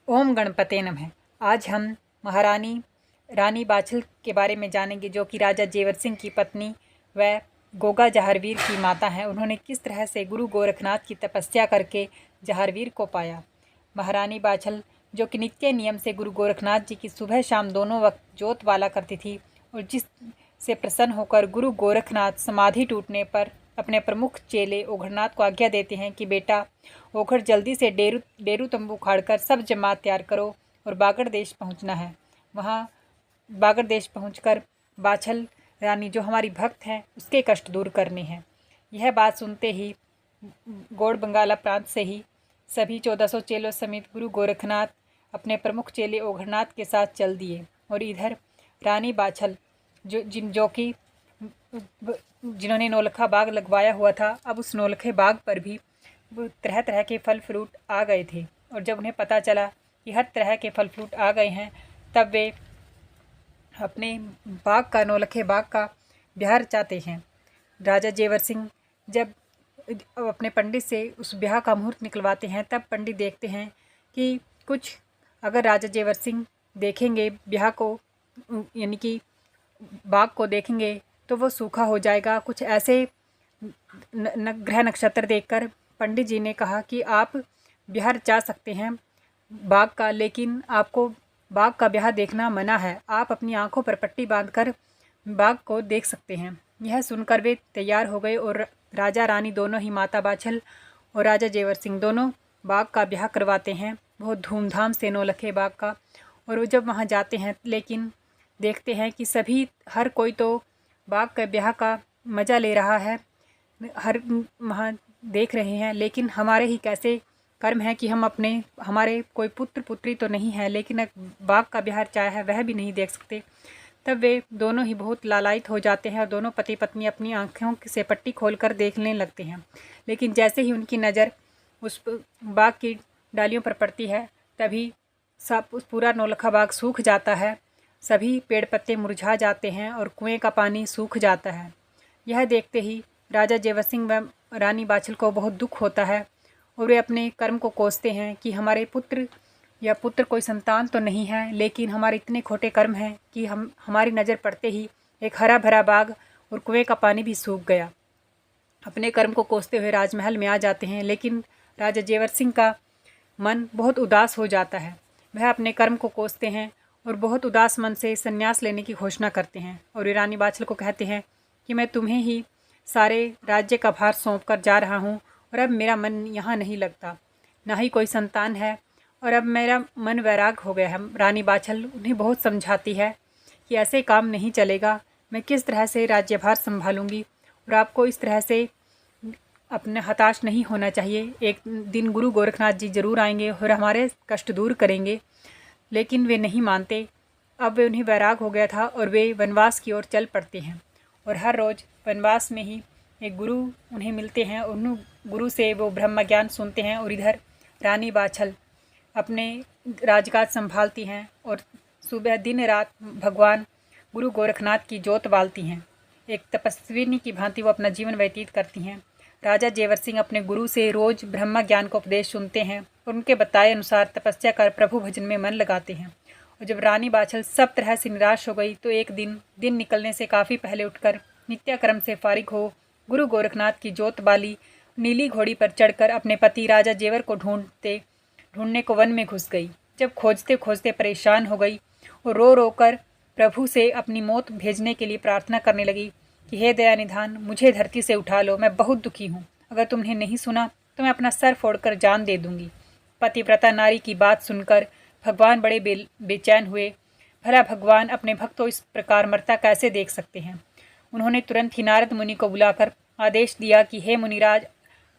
ओम गणपते नमः। आज हम महारानी रानी बाछल के बारे में जानेंगे, जो कि राजा जेवर सिंह की पत्नी व गोगा जहारवीर की माता हैं। उन्होंने किस तरह से गुरु गोरखनाथ की तपस्या करके जहारवीर को पाया। महारानी बाछल जो कि नित्य नियम से गुरु गोरखनाथ जी की सुबह शाम दोनों वक्त जोत वाला करती थी, और जिस से प्रसन्न होकर गुरु गोरखनाथ समाधि टूटने पर अपने प्रमुख चेले ओघरनाथ को आज्ञा देते हैं कि बेटा ओघर, जल्दी से डेरू तंबू उखाड़कर सब जमात तैयार करो और बागड़ देश पहुंचना है। वहां बागड़ देश पहुंचकर बाछल रानी जो हमारी भक्त हैं उसके कष्ट दूर करने हैं। यह बात सुनते ही गोड़ बंगाला प्रांत से ही सभी 1400 चेलों समेत गुरु गोरखनाथ अपने प्रमुख चेले ओघरनाथ के साथ चल दिए। और इधर रानी बाछल जिन्होंने नौलखा बाग लगवाया हुआ था, अब उस नौलखे बाग पर भी तरह तरह के फल फ्रूट आ गए थे। और जब उन्हें पता चला कि हर तरह के फल फ्रूट आ गए हैं, तब वे अपने नौलखे बाग का ब्याह चाहते हैं। राजा जेवर सिंह जब अपने पंडित से उस ब्याह का मुहूर्त निकलवाते हैं, तब पंडित देखते हैं कि कुछ अगर राजा जेवर सिंह देखेंगे ब्याह को, यानी कि बाग को देखेंगे, तो वो सूखा हो जाएगा। कुछ ऐसे ग्रह नक्षत्र देखकर पंडित जी ने कहा कि आप ब्याह जा सकते हैं बाग का, लेकिन आपको बाग का ब्याह देखना मना है। आप अपनी आंखों पर पट्टी बांधकर बाग को देख सकते हैं। यह सुनकर वे तैयार हो गए और राजा रानी दोनों ही, माता बाछल और राजा जेवर सिंह दोनों, बाग का ब्याह करवाते हैं बहुत धूमधाम से, नौलखे बाग का। और वो जब वहाँ जाते हैं, लेकिन देखते हैं कि हर कोई तो बाग के ब्याह का मज़ा ले रहा है, हर वहाँ देख रहे हैं, लेकिन हमारे ही कैसे कर्म है कि हमारे कोई पुत्र पुत्री तो नहीं है, लेकिन बाग का ब्याह चाहे है वह भी नहीं देख सकते। तब वे दोनों ही बहुत लालायित हो जाते हैं और दोनों पति पत्नी अपनी आँखों से पट्टी खोलकर देखने लगते हैं। लेकिन जैसे ही उनकी नज़र उस बाग की डालियों पर पड़ती है, तभी उस पूरा नौलखा बाग सूख जाता है। सभी पेड़ पत्ते मुरझा जाते हैं और कुएं का पानी सूख जाता है। यह देखते ही राजा जेवर सिंह व रानी बाछल को बहुत दुख होता है और वे अपने कर्म को कोसते हैं कि हमारे पुत्र कोई संतान तो नहीं है, लेकिन हमारे इतने खोटे कर्म हैं कि हमारी नज़र पड़ते ही एक हरा भरा बाग और कुएं का पानी भी सूख गया। अपने कर्म को कोसते हुए राजमहल में आ जाते हैं, लेकिन राजा जेवर सिंह का मन बहुत उदास हो जाता है। वह अपने कर्म को कोसते हैं और बहुत उदास मन से संन्यास लेने की घोषणा करते हैं। और रानी बाछल को कहते हैं कि मैं तुम्हें ही सारे राज्य का भार सौंप कर जा रहा हूँ, और अब मेरा मन यहाँ नहीं लगता, ना ही कोई संतान है, और अब मेरा मन वैराग हो गया है। रानी बाछल उन्हें बहुत समझाती है कि ऐसे काम नहीं चलेगा, मैं किस तरह से राज्यभार संभालूंगी, और आपको इस तरह से अपने हताश नहीं होना चाहिए। एक दिन गुरु गोरखनाथ जी जरूर आएंगे और हमारे कष्ट दूर करेंगे। लेकिन वे नहीं मानते। अब वे उन्हें वैराग हो गया था और वे वनवास की ओर चल पड़ते हैं। और हर रोज़ वनवास में ही एक गुरु उन्हें मिलते हैं, उन गुरु से वो ब्रह्म ज्ञान सुनते हैं। और इधर रानी बाछल अपने राजकाज संभालती हैं और सुबह दिन रात भगवान गुरु गोरखनाथ की जोत बालती हैं। एक तपस्विनी की भांति वो अपना जीवन व्यतीत करती हैं। राजा जेवर सिंह अपने गुरु से रोज़ ब्रह्म ज्ञान का उपदेश सुनते हैं और उनके बताए अनुसार तपस्या कर प्रभु भजन में मन लगाते हैं। और जब रानी बाछल सब तरह से निराश हो गई, तो एक दिन निकलने से काफ़ी पहले उठकर नित्याक्रम से फारिग हो गुरु गोरखनाथ की जोत बाली नीली घोड़ी पर चढ़कर अपने पति राजा जेवर को ढूंढने को वन में घुस गई। जब खोजते खोजते परेशान हो गई और रो रो कर प्रभु से अपनी मौत भेजने के लिए प्रार्थना करने लगी कि हे दया निधान, मुझे धरती से उठा लो, मैं बहुत दुखी हूँ। अगर तुमने नहीं सुना तो मैं अपना सर फोड़कर जान दे दूंगी। पतिव्रता नारी की बात सुनकर भगवान बड़े बेचैन हुए। भला भगवान अपने भक्तों इस प्रकार मरता कैसे देख सकते हैं। उन्होंने तुरंत ही नारद मुनि को बुलाकर आदेश दिया कि हे मुनिराज,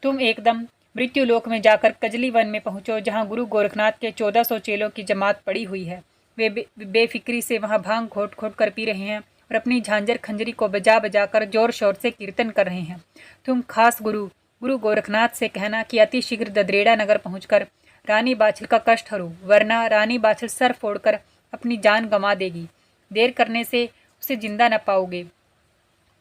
तुम एकदम मृत्यु लोक में जाकर कजली वन में पहुँचो, जहाँ गुरु गोरखनाथ के 1400 चेलों की जमात पड़ी हुई है। वे बेफिक्री से वहाँ भांग घोट घोट कर पी रहे हैं और अपनी झांझर खंजरी को बजा बजा कर जोर शोर से कीर्तन कर रहे हैं। तुम खास गुरु गोरखनाथ से कहना कि अति शीघ्र ददरेड़ा नगर पहुंचकर रानी बाछल का कष्ट हरू, वरना रानी बाछल सर फोड़कर अपनी जान गंवा देगी। देर करने से उसे जिंदा न पाओगे।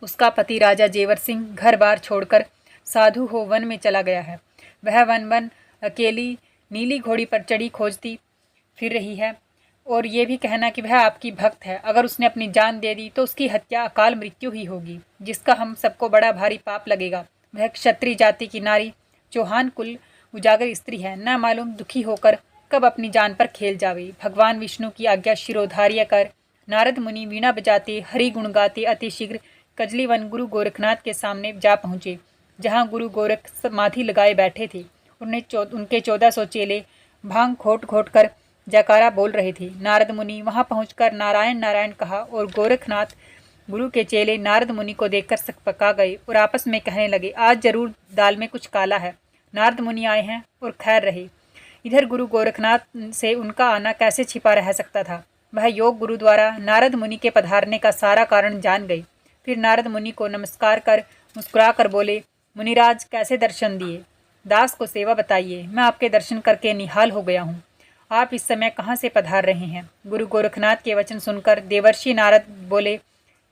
उसका पति राजा जेवर सिंह घर बार छोड़कर साधु हो वन में चला गया है। वह वन अकेली नीली घोड़ी पर चढ़ी खोजती फिर रही है और ये भी कहना कि वह आपकी भक्त है। अगर उसने अपनी जान दे दी तो उसकी हत्या अकाल मृत्यु ही होगी, जिसका हम सबको बड़ा भारी पाप लगेगा। वह क्षत्रिय जाति की नारी, चौहान कुल उजागर स्त्री है, न मालूम दुखी होकर कब अपनी जान पर खेल जावे। भगवान विष्णु की आज्ञा शिरोधार्य कर नारद मुनि वीणा बजाते हरि गुण गाते अतिशीघ्र कजलीवन गुरु गोरखनाथ के सामने जा पहुँचे, जहाँ गुरु गोरख समाधि लगाए बैठे थे। उनके 1400 चेले भांग घोट घोट कर जयकारा बोल रहे थे। नारद मुनि वहां पहुंचकर नारायण नारायण कहा और गोरखनाथ गुरु के चेले नारद मुनि को देखकर सकपका गए और आपस में कहने लगे, आज जरूर दाल में कुछ काला है। नारद मुनि आए हैं और खैर रहे। इधर गुरु गोरखनाथ से उनका आना कैसे छिपा रह सकता था। वह योग गुरु द्वारा नारद मुनि के पधारने का सारा कारण जान गए। फिर नारद मुनि को नमस्कार कर मुस्कुरा कर बोले, मुनिराज कैसे दर्शन दिए? दास को सेवा बताइए, मैं आपके दर्शन करके निहाल हो गया हूँ। आप इस समय कहाँ से पधार रहे हैं? गुरु गोरखनाथ के वचन सुनकर देवर्षि नारद बोले,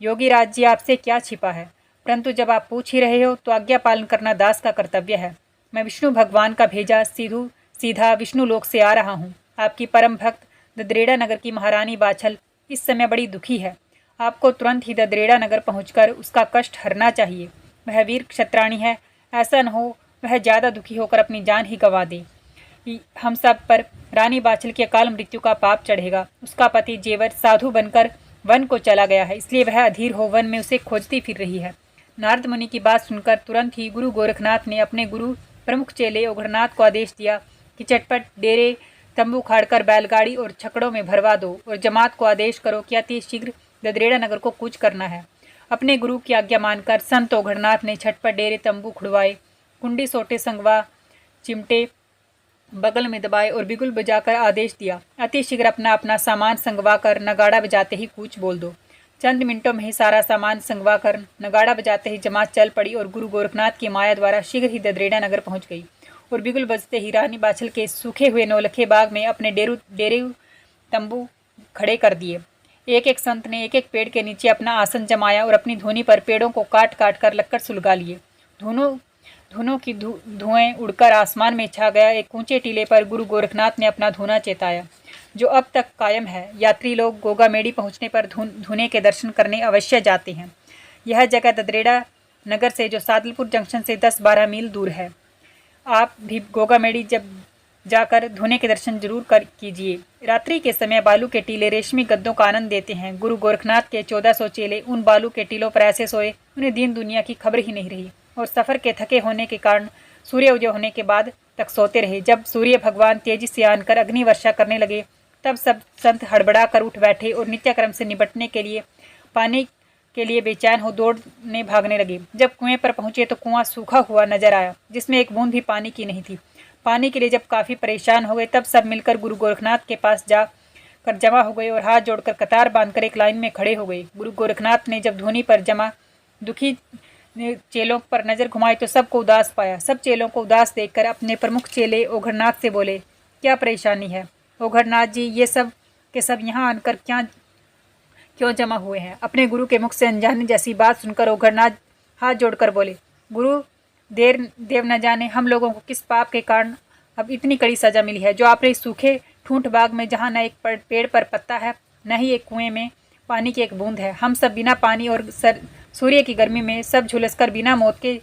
योगी राज जी आपसे क्या छिपा है, परंतु जब आप पूछ ही रहे हो तो आज्ञा पालन करना दास का कर्तव्य है। मैं विष्णु भगवान का भेजा सीधा विष्णु लोक से आ रहा हूँ। आपकी परम भक्त ददरेड़ा नगर की महारानी बाछल इस समय बड़ी दुखी है। आपको तुरंत ही ददरेड़ा नगर पहुंचकर उसका कष्ट हरना चाहिए। वह वीर क्षत्राणी है, ऐसा न हो वह ज़्यादा दुखी होकर अपनी जान ही गंवा दे। हम सब पर रानी बाछल की अकाल मृत्यु का पाप चढ़ेगा। उसका पति जेवर साधु बनकर वन को चला गया है, इसलिए वह अधीर हो वन में उसे खोजती फिर रही है। नारद मुनि की बात सुनकर तुरंत ही गुरु गोरखनाथ ने अपने गुरु प्रमुख चेले ओघरनाथ को आदेश दिया कि चटपट डेरे तंबू खाड़कर बैलगाड़ी और छकड़ों में भरवा दो और जमात को आदेश करो कि अति शीघ्र ददरेड़ा नगर को कूच करना है। अपने गुरु की आज्ञा मानकर संत ओघरनाथ ने छटपट डेरे तंबू खुड़वाए, कुंडी सोटे संगवा चिमटे बगल में दबाए और बिगुल बजाकर आदेश दिया, अति शीघ्र अपना अपना सामान संगवा कर नगाड़ा बजाते ही कूच बोल दो। चंद मिनटों में ही सारा सामान संगवा कर नगाड़ा बजाते ही जमात चल पड़ी और गुरु गोरखनाथ की माया द्वारा शीघ्र ही ददरेड़ा नगर पहुंच गई और बिगुल बजते ही रानी बाछल के सूखे हुए नौलखे बाग में अपने डेरे तंबू खड़े कर दिए। एक एक संत ने एक एक पेड़ के नीचे अपना आसन जमाया और अपनी धूनी पर पेड़ों को काट काट कर लक्कड़ सुलगा लिए। धुनों की धुएं उड़कर आसमान में छा गया। एक ऊंचे टीले पर गुरु गोरखनाथ ने अपना धूना चेताया, जो अब तक कायम है। यात्री लोग गोगामेड़ी पहुंचने पर धुने के दर्शन करने अवश्य जाते हैं। यह जगह ददरेड़ा नगर से जो सादलपुर जंक्शन से 10-12 मील दूर है। आप भी गोगामेड़ी जब जाकर धुने के दर्शन जरूर कीजिए। रात्रि के समय बालू के टीले रेशमी गद्दों का आनंद देते हैं। गुरु गोरखनाथ के 1400 चेले उन बालू के टीलों पर ऐसे सोए उन्हें दीन दुनिया की खबर ही नहीं रही और सफर के थके होने के कारण सूर्य उदय होने के बाद तक सोते रहे। जब सूर्य भगवान तेजी से आनकर अग्नि वर्षा करने लगे तब सब संत हड़बड़ा कर उठ बैठे और नित्याक्रम से निपटने के लिए पानी के लिए बेचैन हो दौड़ने भागने लगे। जब कुएं पर पहुंचे तो कुआं सूखा हुआ नजर आया, जिसमें एक बूंद भी पानी की नहीं थी। पानी के लिए जब काफी परेशान हो गए तब सब मिलकर गुरु गोरखनाथ के पास जाकर जमा हो गए और हाथ जोड़कर कतार बांधकर एक लाइन में खड़े हो गए। गुरु गोरखनाथ ने जब धूनी पर जमा दुखी चेलों पर नजर घुमाई तो सबको उदास पाया। सब चेलों को उदास देखकर अपने प्रमुख चेले ओघरनाथ से बोले, क्या परेशानी है ओघरनाथ जी? ये सब के सब यहाँ आनकर क्यों जमा हुए हैं? अपने गुरु के मुख से अनजाने जैसी बात सुनकर ओघरनाथ हाथ जोड़कर बोले, गुरु देव न जाने हम लोगों को किस पाप के कारण अब इतनी कड़ी सजा मिली है, जो आपने सूखे ठूंठ बाग में जहाँ न एक पेड़ पर पत्ता है न ही एक कुएं में पानी की एक बूंद है। हम सब बिना पानी और सूर्य की गर्मी में सब झुलसकर बिना मौत के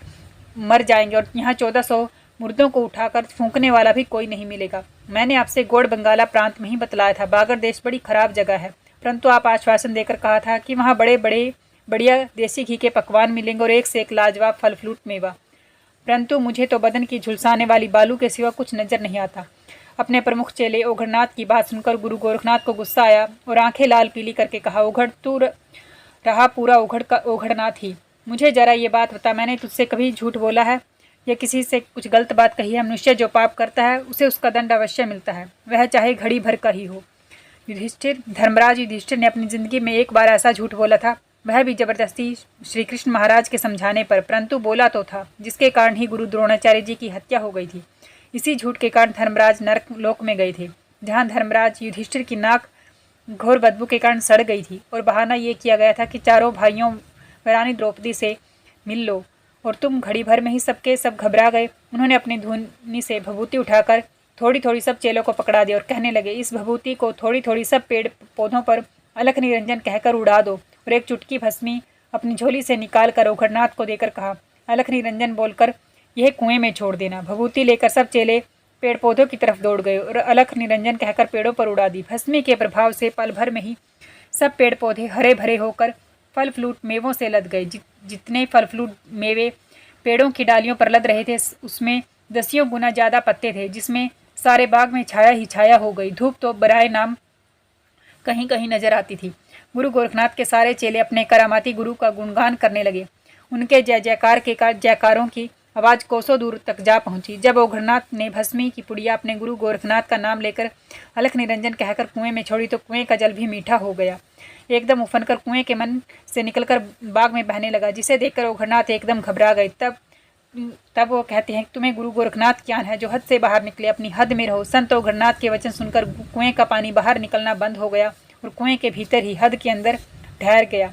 मर जाएंगे और यहाँ 1400 मुर्दों को उठाकर फूंकने वाला भी कोई नहीं मिलेगा। मैंने आपसे गोड़ बंगाला प्रांत में ही बतलाया था, बागर देश बड़ी खराब जगह है, परंतु आप आश्वासन देकर कहा था कि वहाँ बढ़िया देसी घी के पकवान मिलेंगे और एक से एक लाजवाब फल फ्रूट मेवा, परंतु मुझे तो बदन की झुलसाने वाली बालू के सिवा कुछ नजर नहीं आता। अपने प्रमुख चेले ओघरनाथ की बात सुनकर गुरु गोरखनाथ को गुस्सा आया और आंखें लाल पीली करके कहा, ओघड़ तू रहा पूरा ओघरनाथ ही। मुझे जरा ये बात बता, मैंने तुझसे कभी झूठ बोला है या किसी से कुछ गलत बात कही है? मनुष्य जो पाप करता है उसे उसका दंड अवश्य मिलता है, वह चाहे घड़ी भर का ही हो। धर्मराज युधिष्ठिर ने अपनी जिंदगी में एक बार ऐसा झूठ बोला था, वह भी जबरदस्ती श्री कृष्ण महाराज के समझाने पर, परंतु बोला तो था, जिसके कारण ही गुरु द्रोणाचार्य जी की हत्या हो गई थी। इसी झूठ के कारण धर्मराज नरक लोक में गए थे, जहाँ धर्मराज युधिष्ठिर की नाक घोर बदबू के कारण सड़ गई थी और बहाना ये किया गया था कि चारों भाइयों रानी द्रौपदी से मिल लो और तुम घड़ी भर में ही सबके सब घबरा गए। उन्होंने अपनी धूनी से भभूति उठाकर थोड़ी थोड़ी सब चेलों को पकड़ा दिया और कहने लगे, इस भभूति को थोड़ी थोड़ी सब पेड़ पौधों पर अलख निरंजन कहकर उड़ा दो। और एक चुटकी भस्मी अपनी झोली से निकाल कर ओघड़नाथ को देकर कहा, अलख निरंजन बोलकर यह कुएं में छोड़ देना। भभूति लेकर सब चेले पेड़ पौधों की तरफ दौड़ गए और अलख निरंजन कहकर पेड़ों पर उड़ा दी। भस्मी के प्रभाव से पल भर में ही सब पेड़ पौधे हरे भरे होकर फल फ्रूट मेवों से लद गए। जितने फल फ्रूट मेवे पेड़ों की डालियों पर लद रहे थे उसमें 10 गुना ज़्यादा पत्ते थे, जिसमें सारे बाग में छाया ही छाया हो गई। धूप तो बराए नाम कहीं कहीं नजर आती थी। गुरु गोरखनाथ के सारे चेले अपने करामाती गुरु का गुणगान करने लगे। उनके जय जयकार के जयकारों की आवाज़ कोसों दूर तक जा पहुंची। जब ओघड़नाथ ने भस्मी की पुड़िया अपने गुरु गोरखनाथ का नाम लेकर अलख निरंजन कहकर कुएं में छोड़ी तो कुएं का जल भी मीठा हो गया। एकदम उफनकर कुएं के मन से निकलकर बाग में बहने लगा, जिसे देखकर ओघड़नाथ एकदम घबरा गए। तब वो कहते हैं, तुम्हें गुरु गोरखनाथ क्या है जो हद से बाहर निकले, अपनी हद में रहो। संत ओघड़नाथ के वचन सुनकर कुएं का पानी बाहर निकलना बंद हो गया और कुएं के भीतर ही हद के अंदर ठहर गया।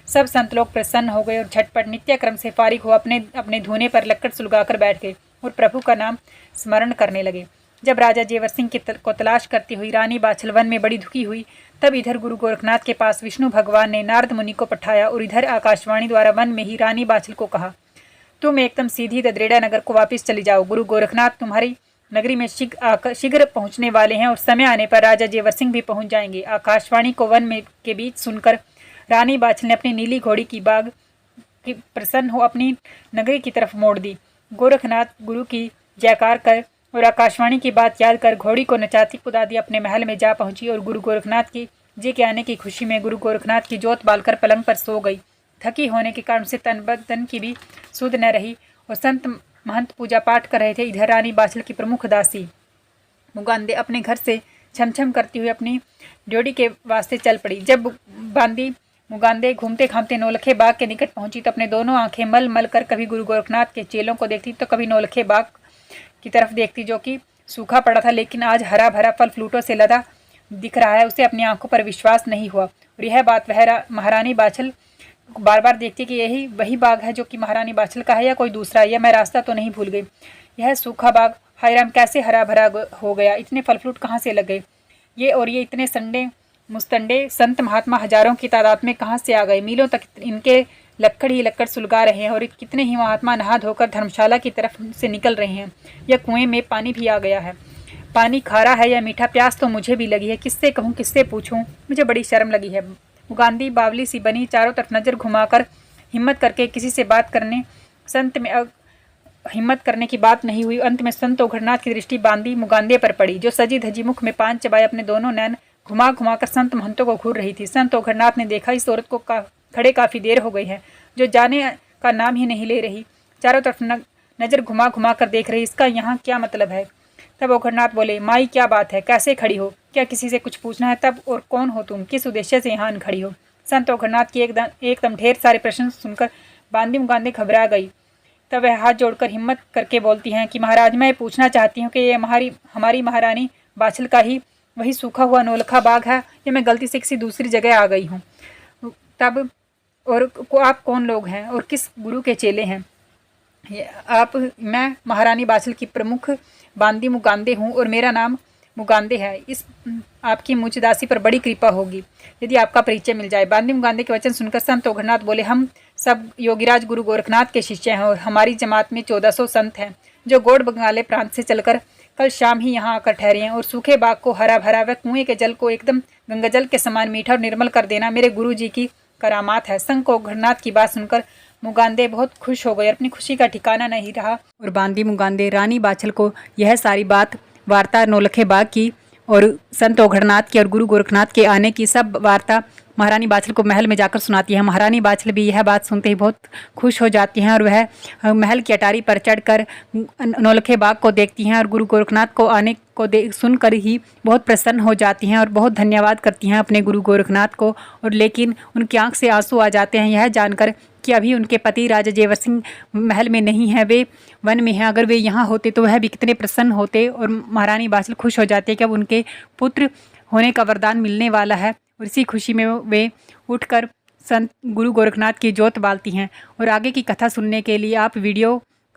सब संत लोग प्रसन्न हो गए और झटपट नित्य क्रम से फारिग हो अपने अपने धूने पर लक्कड़ सुलगाकर बैठ गए और प्रभु का नाम स्मरण करने लगे। जब राजा जेवर सिंह को तलाश करती हुई रानी बाछल वन में बड़ी दुखी हुई, तब इधर गुरु गोरखनाथ के पास विष्णु भगवान ने नारद मुनि को पठाया और इधर आकाशवाणी द्वारा वन में ही रानी बाछल को कहा, तुम एकदम सीधी ददरेड़ा नगर को वापस चली जाओ। गुरु गोरखनाथ तुम्हारी नगरी में शीघ्र पहुंचने वाले हैं और समय आने पर राजा जेवर सिंह भी पहुंच जाएंगे। आकाशवाणी को वन में के बीच सुनकर रानी बाछल ने अपनी नीली घोड़ी की बाग की प्रसन्न हो अपनी नगरी की तरफ मोड़ दी। गोरखनाथ गुरु की जयकार कर और आकाशवाणी की बात याद कर घोड़ी को नचाती कुदाती अपने महल में जा पहुंची और गुरु गोरखनाथ की जी के आने की खुशी में गुरु गोरखनाथ की जोत बालकर पलंग पर सो गई। थकी होने के कारण से तन बदन की भी सुध न रही और संत महंत पूजा पाठ कर रहे थे। इधर रानी बाछल की प्रमुख दासी मुगांदे अपने घर से छमछम करती हुई अपनी ड्योढ़ी के वास्ते चल पड़ी। जब बांदी मुगांदे घूमते घामते नौलखे बाग के निकट पहुंची तो अपने दोनों आंखें मल मल कर कभी गुरु गोरखनाथ के चेलों को देखती तो कभी नौलखे बाग की तरफ देखती, जो कि सूखा पड़ा था लेकिन आज हरा भरा फल फ्रूटों से लदा दिख रहा है। उसे अपनी आंखों पर विश्वास नहीं हुआ और यह बात वह महारानी बाछल बार बार देखती कि यही वही बाग है जो कि महारानी बाछल का है या कोई दूसरा, या मैं रास्ता तो नहीं भूल गई। यह सूखा बाग हाय राम कैसे हरा भरा हो गया, इतने फल फ्रूट कहाँ से लग गए, ये इतने संडे मुस्तंडे संत महात्मा हजारों की तादाद में कहाँ से आ गए। मीलों तक इनके लक्कड़ ही लक्कड़ सुलगा रहे हैं और कितने ही महात्मा नहा धोकर धर्मशाला की तरफ से निकल रहे हैं। यह कुएं में पानी भी आ गया है। पानी खारा है या मीठा, प्यास तो मुझे भी लगी है। किससे कहूँ किससे पूछूं, मुझे बड़ी शर्म लगी है। मुगांदी बावली सी बनी चारों तरफ नज़र घुमाकर हिम्मत करके किसी से बात करने हिम्मत करने की बात नहीं हुई। अंत में संत ओघड़नाथ की दृष्टि बांदी मुगांदे पर पड़ी, जो सजी धजी मुख में पान चबाए अपने दोनों नैन घुमा घुमाकर संत महंतों को घूर रही थी। संत ओघड़नाथ ने देखा इस औरत को खड़े काफ़ी देर हो गई है, जो जाने का नाम ही नहीं ले रही, चारों तरफ नज़र घुमा घुमा कर देख रही, इसका यहाँ क्या मतलब है। तब ओघड़नाथ बोले, माई क्या बात है, कैसे खड़ी हो, क्या किसी से कुछ पूछना है। तब और कौन हो तुम, किस उद्देश्य से यहाँ खड़ी हो। संत ओघड़नाथ की एकदम ढेर सारे प्रश्न सुनकर बांदी मुगांदे घबरा गई। तब वह हाथ जोड़कर हिम्मत करके बोलती हैं कि महाराज, मैं पूछना चाहती हूँ कि ये हमारी महारानी बाछल का ही वही सूखा हुआ नौलखा बाग है या मैं गलती से किसी दूसरी जगह आ गई हूँ। तब और आप कौन लोग हैं और किस गुरु के चेले हैं मैं महारानी बाछल की प्रमुख बांदी मुगांदे हूँ और मेरा नाम मुगांदे है। इस आपकी मुझ दासी पर बड़ी कृपा होगी यदि आपका परिचय मिल जाए। बांदी मुगांदे के वचन सुनकर संत ओघड़नाथ बोले, हम सब योगीराज गुरु गोरखनाथ के शिष्य हैं और हमारी जमात में 1400 संत हैं जो गोड़ बंगाले प्रांत से चलकर कल शाम ही यहाँ आकर ठहरे हैं और सूखे बाग को हरा भरा व कुएं के जल को एकदम गंगा जल के समान मीठा और निर्मल कर देना मेरे गुरु जी की करामात है। संत ओघड़नाथ की बात सुनकर मुगांदे बहुत खुश हो गए, अपनी खुशी का ठिकाना नहीं रहा और बांदी मुगांदे रानी बाछल को यह सारी बात वार्ता नौलखे बाग की और संत ओघड़नाथ की और गुरु गोरखनाथ के आने की सब वार्ता महारानी बाछल को महल में जाकर सुनाती है। महारानी बाछल भी यह बात सुनते ही बहुत खुश हो जाती हैं और वह महल की अटारी पर चढ़कर नौलखे बाग को देखती हैं और गुरु गोरखनाथ को आने को सुनकर ही बहुत प्रसन्न हो जाती हैं और बहुत धन्यवाद करती हैं अपने गुरु गोरखनाथ को। और लेकिन उनकी आंख से आंसू आ जाते हैं यह जानकर कि अभी उनके पति राजा जेवर सिंह महल में नहीं है, वे वन में हैं। अगर वे यहाँ होते तो वह भी कितने प्रसन्न होते। और महारानी बाछल खुश हो जाती है कि अब उनके पुत्र होने का वरदान मिलने वाला है और इसी खुशी में वे उठकर संत गुरु गोरखनाथ की जोत बालती हैं। और आगे की कथा सुनने के लिए आप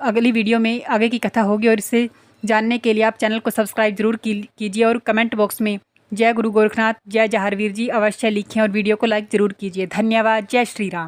अगली वीडियो में आगे की कथा होगी और इससे जानने के लिए आप चैनल को सब्सक्राइब जरूर कीजिए और कमेंट बॉक्स में जय गुरु गोरखनाथ, जय जहारवीर जी अवश्य लिखें और वीडियो को लाइक ज़रूर कीजिए। धन्यवाद। जय श्री राम।